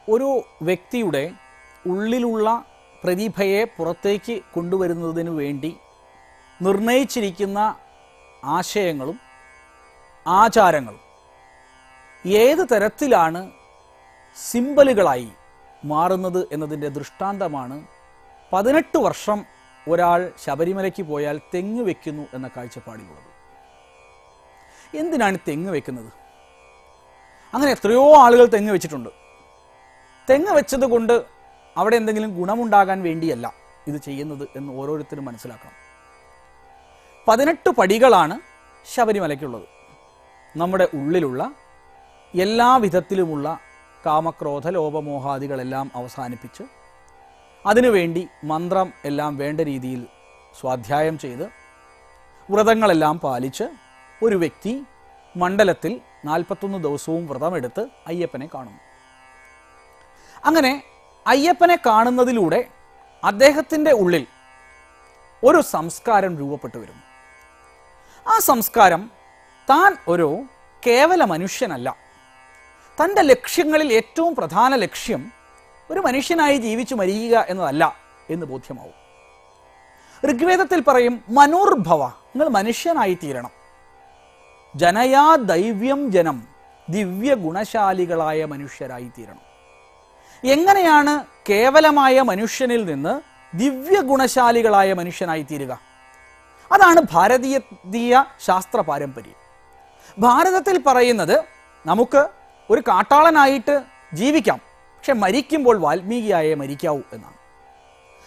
ഒരു വ്യക്തിയുടെ ഉള്ളിലുള്ള പ്രതിഭയെ പുറത്തേക്ക് കൊണ്ടുവരുന്നതിന് വേണ്ടി നിർണയിച്ചിരിക്കുന്ന ആശയങ്ങളും ആചാരങ്ങളും ഏത് തരത്തിലാണ് സിംബലുകളായി മാറുന്നത് എന്നതിൻ്റെ ദൃഷ്ടാന്തമാണ് 18 വർഷം ഒരാൾ ശബരിമലയ്ക്ക് പോയാൽ തെങ്ങ് വെക്കുന്നു എന്ന കാഴ്ചപ്പാടിലുള്ളത്. എന്തിനാണ് തെങ്ങ് വെക്കുന്നത്? അങ്ങനെ എത്രയോ ആളുകൾ തെങ്ങ് വെച്ചിട്ടുണ്ട്. തെങ്ങ് വെച്ചത് കൊണ്ട് അവിടെ എന്തെങ്കിലും ഗുണമുണ്ടാകാൻ വേണ്ടിയല്ല ഇത് ചെയ്യുന്നത് എന്ന് ഓരോരുത്തരും മനസ്സിലാക്കണം. 18 പടികളാണ് ശബരിമലയ്ക്കുള്ളത്. നമ്മുടെ ഉള്ളിലുള്ള എല്ലാ വിധത്തിലുമുള്ള കാമക്രോധ ലോപമോഹാദികളെല്ലാം അവസാനിപ്പിച്ച് അതിനുവേണ്ടി മന്ത്രം എല്ലാം വേണ്ട രീതിയിൽ സ്വാധ്യായം ചെയ്ത് വ്രതങ്ങളെല്ലാം പാലിച്ച് ഒരു വ്യക്തി മണ്ഡലത്തിൽ 41 ദിവസവും വ്രതമെടുത്ത് അയ്യപ്പനെ കാണുന്നു. അങ്ങനെ അയ്യപ്പനെ കാണുന്നതിലൂടെ അദ്ദേഹത്തിൻ്റെ ഉള്ളിൽ ഒരു സംസ്കാരം രൂപപ്പെട്ടു വരുന്നു. ആ സംസ്കാരം താൻ ഒരു കേവല മനുഷ്യനല്ല, തൻ്റെ ലക്ഷ്യങ്ങളിൽ ഏറ്റവും പ്രധാന ലക്ഷ്യം ഒരു മനുഷ്യനായി ജീവിച്ചു മരിക്കുക എന്നതല്ല എന്ന് ബോധ്യമാവും. ഋഗ്വേദത്തിൽ പറയും, മനുർഭവ, നിങ്ങൾ മനുഷ്യനായി തീരണം. ജനയാ ദൈവ്യം ജനം, ദിവ്യ ഗുണശാലികളായ മനുഷ്യരായി തീരണം. എങ്ങനെയാണ് കേവലമായ മനുഷ്യനിൽ നിന്ന് ദിവ്യ ഗുണശാലികളായ മനുഷ്യനായി തീരുക? അതാണ് ഭാരതീയ ശാസ്ത്ര പാരമ്പര്യം. ഭാരതത്തിൽ പറയുന്നത് നമുക്ക് ഒരു കാട്ടാളനായിട്ട് ജീവിക്കാം, പക്ഷെ മരിക്കുമ്പോൾ വാൽമീകിയായേ മരിക്കാവൂ എന്നാണ്.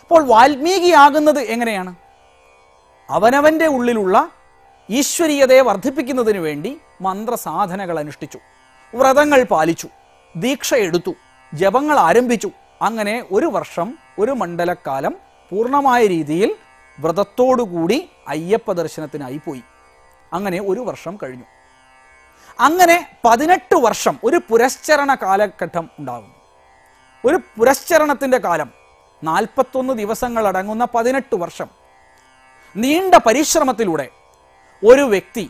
അപ്പോൾ വാൽമീകിയാകുന്നത് എങ്ങനെയാണ്? അവനവൻ്റെ ഉള്ളിലുള്ള ഈശ്വരീയതയെ വർദ്ധിപ്പിക്കുന്നതിന് വേണ്ടി മന്ത്രസാധനകൾ അനുഷ്ഠിച്ചു, വ്രതങ്ങൾ പാലിച്ചു, ദീക്ഷ എടുത്തു, ജപങ്ങൾ ആരംഭിച്ചു. അങ്ങനെ ഒരു വർഷം, ഒരു മണ്ഡലക്കാലം പൂർണ്ണമായ രീതിയിൽ വ്രതത്തോടുകൂടി അയ്യപ്പ ദർശനത്തിനായി പോയി. അങ്ങനെ ഒരു വർഷം കഴിഞ്ഞു. അങ്ങനെ 18 വർഷം ഒരു പുരസ്ചരണ കാലഘട്ടം ഉണ്ടാകുന്നു. ഒരു പുരസ്ചരണത്തിൻ്റെ കാലം 41 ദിവസങ്ങൾ അടങ്ങുന്ന 18 വർഷം നീണ്ട പരിശ്രമത്തിലൂടെ ഒരു വ്യക്തി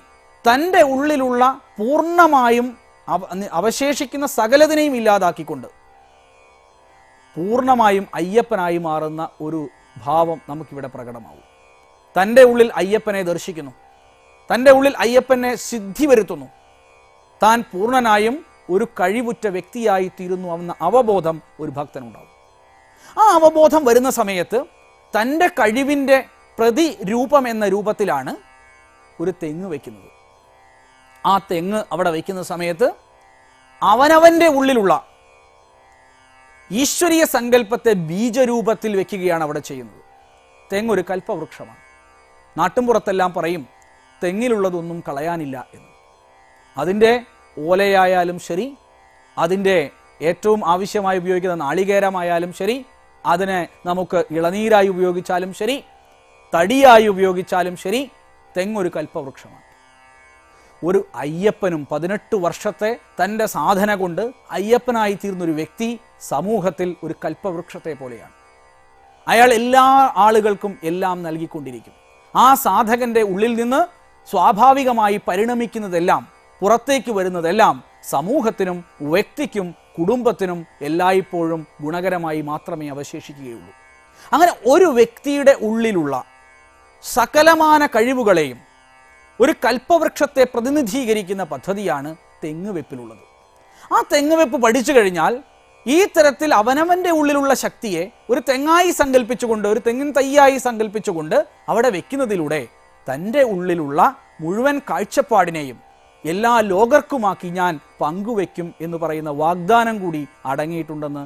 തൻ്റെ ഉള്ളിലുള്ള പൂർണ്ണമായും അവശേഷിക്കുന്ന സകലതിനെയും ഇല്ലാതാക്കിക്കൊണ്ട് പൂർണ്ണമായും അയ്യപ്പനായി മാറുന്ന ഒരു ഭാവം നമുക്കിവിടെ പ്രകടമാവും. തൻ്റെ ഉള്ളിൽ അയ്യപ്പനെ ദർശിക്കുന്നു, തൻ്റെ ഉള്ളിൽ അയ്യപ്പനെ സിദ്ധി വരുത്തുന്നു, താൻ പൂർണ്ണനായും ഒരു കഴിവുറ്റ വ്യക്തിയായി തീരുന്നു എന്ന അവബോധം ഒരു ഭക്തനുണ്ടാവും. ആ അവബോധം വരുന്ന സമയത്ത് തൻ്റെ കഴിവിൻ്റെ പ്രതിരൂപം എന്ന രൂപത്തിലാണ് ഒരു തെങ്ങ് വയ്ക്കുന്നത്. ആ തെങ്ങ് അവിടെ വയ്ക്കുന്ന സമയത്ത് അവനവൻ്റെ ഉള്ളിലുള്ള ഈശ്വരീയ സങ്കല്പത്തെ ബീജരൂപത്തിൽ വെക്കുകയാണ് അവിടെ ചെയ്യുന്നത്. തെങ്ങ് ഒരു കൽപ്പവൃക്ഷമാണ്. നാട്ടുംപുറത്തെല്ലാം പറയും തെങ്ങിലുള്ളതൊന്നും കളയാനില്ല എന്ന്. അതിൻ്റെ ഓലയായാലും ശരി, അതിൻ്റെ ഏറ്റവും ആവശ്യമായി ഉപയോഗിക്കുന്ന നാളികേരമായാലും ശരി, അതിനെ നമുക്ക് ഇളനീരായി ഉപയോഗിച്ചാലും ശരി, തടിയായി ഉപയോഗിച്ചാലും ശരി, തെങ്ങൊരു കൽപ്പവൃക്ഷമാണ്. ഒരു അയ്യപ്പനും 18 വർഷത്തെ തൻ്റെ സാധന കൊണ്ട് അയ്യപ്പനായി തീർന്നൊരു വ്യക്തി സമൂഹത്തിൽ ഒരു കൽപ്പവൃക്ഷത്തെ പോലെയാണ്. അയാൾ എല്ലാ ആളുകൾക്കും എല്ലാം നൽകിക്കൊണ്ടിരിക്കും. ആ സാധകന്റെ ഉള്ളിൽ നിന്ന് സ്വാഭാവികമായി പരിണമിക്കുന്നതെല്ലാം, പുറത്തേക്ക് വരുന്നതെല്ലാം സമൂഹത്തിനും വ്യക്തിക്കും കുടുംബത്തിനും എല്ലായ്പ്പോഴും ഗുണകരമായി മാത്രമേ അവശേഷിക്കുകയുള്ളൂ. അങ്ങനെ ഒരു വ്യക്തിയുടെ ഉള്ളിലുള്ള സകലമാന കഴിവുകളെയും ഒരു കൽപ്പവൃക്ഷത്തെ പ്രതിനിധീകരിക്കുന്ന പദ്ധതിയാണ് തെങ്ങുവെപ്പിലുള്ളത്. ആ തെങ്ങുവെപ്പ് പഠിച്ചു കഴിഞ്ഞാൽ ഈ തരത്തിൽ അവനവൻ്റെ ഉള്ളിലുള്ള ശക്തിയെ ഒരു തെങ്ങായി സങ്കല്പിച്ചുകൊണ്ട്, ഒരു തെങ്ങിൻ തൈയായി സങ്കല്പിച്ചുകൊണ്ട് അവിടെ വെക്കുന്നതിലൂടെ തൻ്റെ ഉള്ളിലുള്ള മുഴുവൻ കാഴ്ചപ്പാടിനെയും എല്ലാ ലോകർക്കുമാക്കി ഞാൻ പങ്കുവെക്കും എന്ന് പറയുന്ന വാഗ്ദാനം കൂടി അടങ്ങിയിട്ടുണ്ടെന്ന്